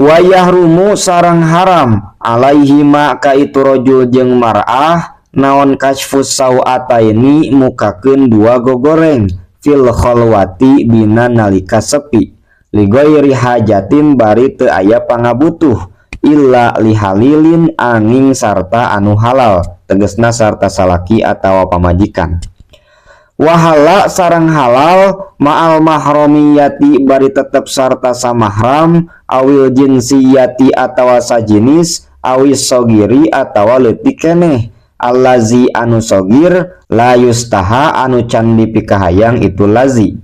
Wayahrumu sareng haram alaihima ka itu rajul jeung mar'ah naon kasfus sauataini mukakeun dua gogoreng fil khalwati dina nalika sepi li ghairi hajatin bari teu aya pangabutuh illa lihalilin angin sarta anu halal tegesna sarta salaki atawa pamajikan. Wahala sareng halal ma'al mahromiyati bari tetep sarta samahram awil jinsiyati atawa sajinis awis sogiri atawa leutik keneh allazi anu sogir la yustaha anu can dipikahayang itu lazi.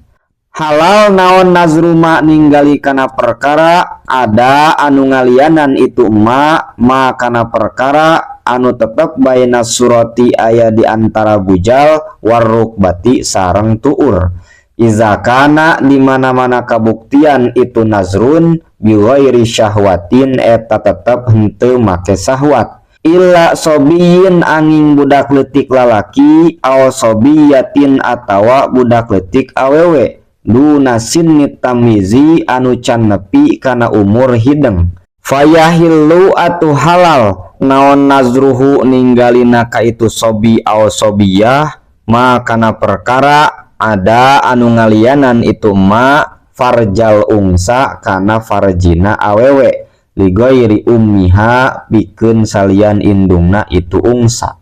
Halal naon nazruma ninggali kana perkara ada anu ngalianan itu ma kana perkara anu tetep baina surati aya di antara bujal warrukbati sareng tuur. Iza kana di mana-mana kabuktian itu nazrun biwairi syahwatin eta tetep henteu make syahwat. Illa sobiyin angin budak leutik lalaki aw sobiyatin atawa budak leutik awewe duna sinnit tamizi anu can nepi kana umur hideng. Fayahillu atu halal naon nazruhu ninggalina ka itu sobi aw sobiyah ma kana perkara ada anu ngalianan itu ma farjal ungsa kana farjina awewe li ghairi ummiha pikeun salian indungna itu ungsa.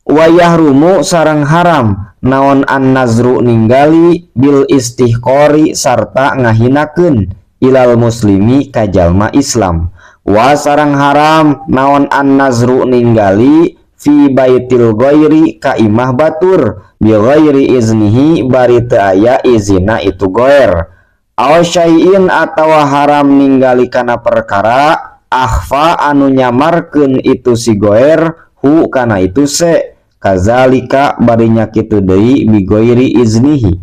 Wayahrumu sareng haram naon an nazru ninggali bil istihqori sarta ngahinakeun ilal muslimi ka jalma Islam. Wa sareng haram naon an nazru ninggali fi baitil ghairi ka imah batur bi ghairi iznihi bari teu aya izina itu goer. Aw syai'in atawa haram ninggali kana perkara akhfa anu nyamarkeun itu si goer hu kana itu se kazalika barinya kitu deui bi ghairi iznihi.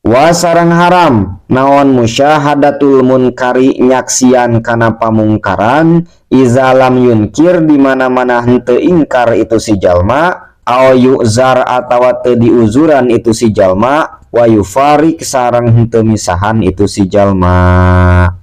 Wa sareng haram naon musyahadatul munkari nyaksian kana pamungkaran iza lam yunkir di mana-mana henteu ingkar itu si jalma aw yu'zar atawa teu diuzuran itu si jalma wa yufarik sareng henteu misahan itu si jalma.